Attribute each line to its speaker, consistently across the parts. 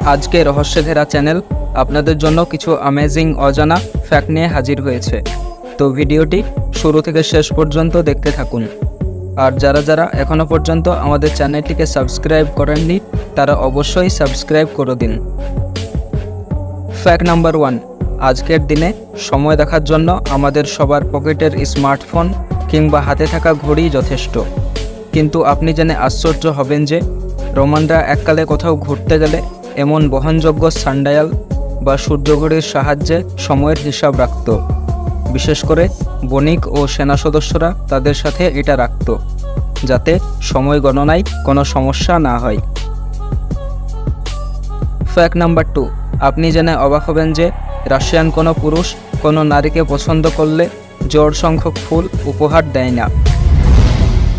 Speaker 1: আজকে রহস্য ঘেরা চ্যানেল আপনাদের জন্য কিছু অ্যামেজিং অজানা ফ্যাক্ট নিয়ে হাজির হয়েছে। তো ভিডিওটি শুরু থেকে শেষ পর্যন্ত দেখতে থাকুন। আর যারা যারা এখনও পর্যন্ত আমাদের চ্যানেলটিকে সাবস্ক্রাইব করেননি তারা অবশ্যই সাবস্ক্রাইব করে দিন। ফ্যাক্ট নাম্বার 1, আজকের দিনে সময় দেখার জন্য আমাদের সবার পকেটের স্মার্টফোন কিংবা হাতে থাকা ঘড়ি যথেষ্ট। কিন্তু আপনি জেনে আশ্চর্য হবেন যে রোমানরা এককালে কোথাও ঘুরতে গেলে এমন বহনযোগ্য সানডায়াল বা সূর্যঘড়ির সাহায্যে সময়ের হিসাব রাখত। বিশেষ করে বণিক ও সেনা সদস্যরা তাদের সাথে এটা রাখত, যাতে সময় গণনায় কোনো সমস্যা না হয়। ফ্যাক্ট নাম্বার 2, আপনি জেনে অবাক হবেন যে রাশিয়ান কোনো পুরুষ কোনো নারীকে পছন্দ করলে জোড় সংখ্যক ফুল উপহার দেয় না।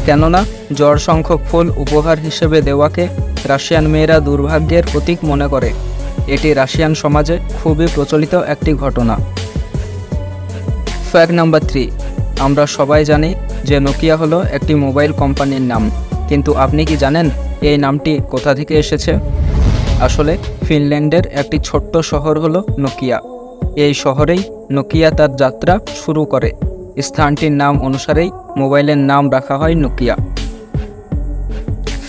Speaker 1: কেননা জোড় সংখ্যক ফুল উপহার হিসেবে দেওয়াকে রাশিয়ান মেয়েরা দুর্ভাগ্যের প্রতীক মনে করে। এটি রাশিয়ান সমাজে খুবই প্রচলিত একটি ঘটনা। ফ্যাক্ট নাম্বার 3, আমরা সবাই জানি যে নোকিয়া হলো একটি মোবাইল কোম্পানির নাম, কিন্তু আপনি কি জানেন এই নামটি কোথা থেকে এসেছে? আসলে ফিনল্যান্ডের একটি ছোট্ট শহর হলো নোকিয়া। এই শহরেই নোকিয়া তার যাত্রা শুরু করে। স্থানটির নাম অনুসারেই মোবাইলের নাম রাখা হয় নোকিয়া।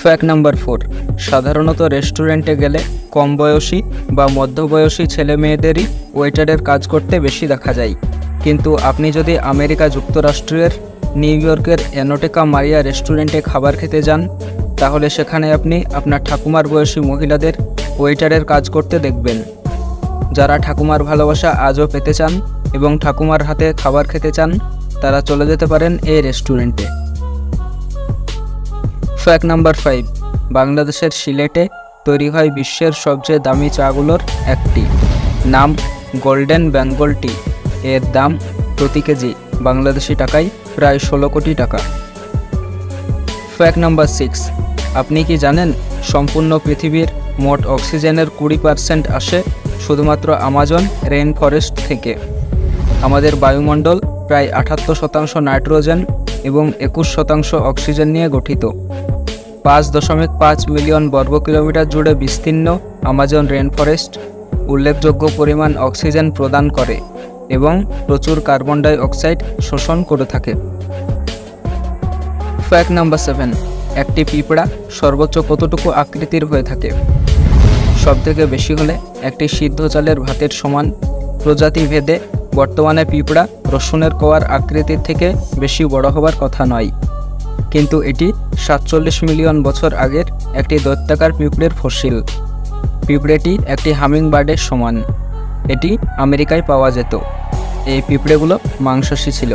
Speaker 1: ফ্যাক্ট নাম্বার 4, সাধারণত রেস্টুরেন্টে গেলে কম বয়সী বা মধ্যবয়সী ছেলে মেয়েদেরই ওয়েটারের কাজ করতে বেশি দেখা যায়। কিন্তু আপনি যদি আমেরিকা যুক্তরাষ্ট্রের নিউ ইয়র্কের অ্যানোটেকা মারিয়া রেস্টুরেন্টে খাবার খেতে যান, তাহলে সেখানে আপনি আপনার ঠাকুমার বয়সী মহিলাদের ওয়েটারের কাজ করতে দেখবেন। যারা ঠাকুমার ভালোবাসা আজও পেতে চান এবং ঠাকুমার হাতে খাবার খেতে চান, তারা চলে যেতে পারেন এই রেস্টুরেন্টে। ফ্যাক্ট নাম্বার 5, বাংলাদেশের সিলেটে তৈরি হয় বিশ্বের সবচেয়ে দামি চাগুলোর একটি, নাম গোল্ডেন বেঙ্গল টি। এর দাম প্রতি কেজি বাংলাদেশি টাকায় প্রায় 16 কোটি টাকা। ফ্যাক্ট নাম্বার 6, আপনি কি জানেন সম্পূর্ণ পৃথিবীর মোট অক্সিজেনের 20% আসে শুধুমাত্র আমাজন রেইন ফরেস্ট থেকে। আমাদের বায়ুমণ্ডল প্রায় 78% নাইট্রোজেন এবং 21% অক্সিজেন নিয়ে গঠিত। 5.5 মিলিয়ন বর্গ কিলোমিটার জুড়ে বিস্তীর্ণ আমাজন রেইন ফরেস্ট উল্লেখযোগ্য পরিমাণ অক্সিজেন প্রদান করে এবং প্রচুর কার্বন ডাই অক্সাইড শোষণ করে থাকে। ফ্যাক্ট নাম্বার 7, একটি পিঁপড়া সর্বোচ্চ কতটুকু আকৃতির হয়ে থাকে? সবথেকে বেশি হলে একটি সিদ্ধ চালের ভাতের সমান। প্রজাতি ভেদে বর্তমানে পিঁপড়া রসুনের কোয়ার আকৃতির থেকে বেশি বড় হবার কথা নয়, কিন্তু এটি 47 মিলিয়ন বছর আগের একটি দৈত্যাকার পিঁপড়ের ফসিল। পিঁপড়েটি একটি হামিং বার্ডের সমান। এটি আমেরিকায় পাওয়া যেত। এই পিঁপড়েগুলো মাংসাশী ছিল।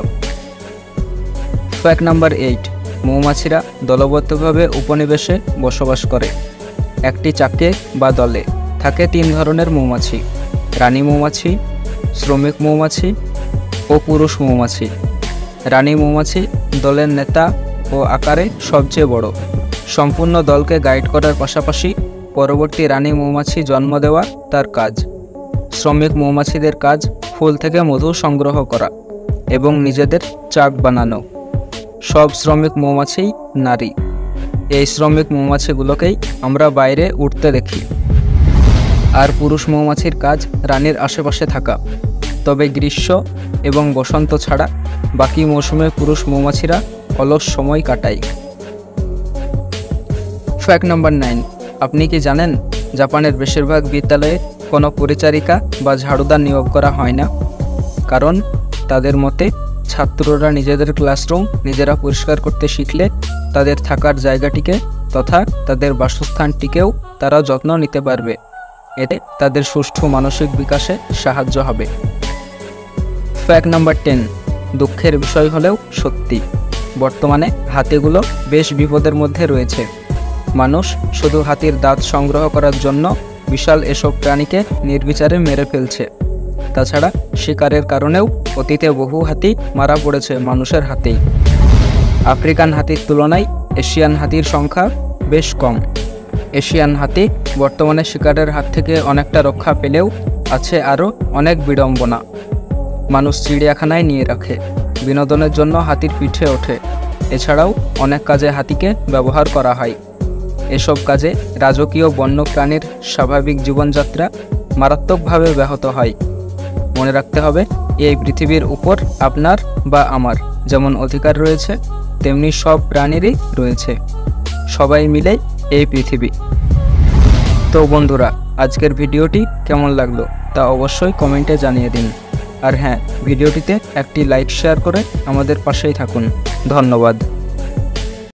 Speaker 1: ফ্যাক্ট নাম্বার 8, মৌমাছিরা দলবদ্ধভাবে উপনিবেশে বসবাস করে। একটি চাকে বা দলে থাকে 3 ধরনের মৌমাছি: রানী মৌমাছি, শ্রমিক মৌমাছি ও পুরুষ মৌমাছি। রানী মৌমাছি দলের নেতা ও আকারে সবচেয়ে বড়। সম্পূর্ণ দলকে গাইড করার পাশাপাশি পরবর্তী রানী মৌমাছি জন্ম দেওয়া তার কাজ। শ্রমিক মৌমাছিদের কাজ ফুল থেকে মধু সংগ্রহ করা এবং নিজেদের চাক বানানো। সব শ্রমিক মৌমাছিই নারী। এই শ্রমিক মৌমাছিগুলোকেই আমরা বাইরে উঠতে দেখি। আর পুরুষ মৌমাছির কাজ রানীর আশেপাশে থাকা। তবে গ্রীষ্ম এবং বসন্ত ছাড়া বাকি মৌসুমে পুরুষ মৌমাছিরা অলস সময় কাটায়। ফ্যাক্ট নাম্বার 9, আপনি কি জানেন জাপানের বেশিরভাগ বিদ্যালয়ে কোনো পরিচারিকা বা ঝাড়ুদার নিয়োগ করা হয় না? কারণ তাদের মতে ছাত্ররা নিজেদের ক্লাসরুম নিজেরা পরিষ্কার করতে শিখলে তাদের থাকার জায়গাটিকে তথা তাদের বাসস্থানটিকেও তারা যত্ন নিতে পারবে। এতে তাদের সুষ্ঠু মানসিক বিকাশে সাহায্য হবে। ফ্যাক্ট নাম্বার 10, দুঃখের বিষয় হলেও সত্যি, বর্তমানে হাতিগুলো বেশ বিপদের মধ্যে রয়েছে। মানুষ শুধু হাতির দাঁত সংগ্রহ করার জন্য বিশাল এসব প্রাণীকে নির্বিচারে মেরে ফেলছে। তাছাড়া শিকারের কারণেও অতীতে বহু হাতি মারা পড়েছে মানুষের হাতেই। আফ্রিকান হাতির তুলনায় এশিয়ান হাতির সংখ্যা বেশ কম। এশিয়ান হাতি বর্তমানে শিকারের হাত থেকে অনেকটা রক্ষা পেলেও আছে আরও অনেক বিড়ম্বনা। মানুষ চিড়িয়াখানায় নিয়ে রাখে, বিনোদনের জন্য হাতির পিঠে ওঠে। এছাড়াও অনেক কাজে হাতিকে ব্যবহার করা হয়। এসব কাজে রাজকীয় বন্য প্রাণীর স্বাভাবিক জীবনযাত্রা মারাত্মকভাবে ব্যাহত হয়। মনে রাখতে হবে, এই পৃথিবীর উপর আপনার বা আমার যেমন অধিকার রয়েছে, তেমনি সব প্রাণীরই রয়েছে। সবাই মিলে এই পৃথিবী। তো বন্ধুরা, আজকের ভিডিওটি কেমন লাগলো তা অবশ্যই কমেন্টে জানিয়ে দিন। আর হ্যাঁ, ভিডিওটিতে একটি লাইক শেয়ার করে আমাদের পাশেই থাকুন। ধন্যবাদ।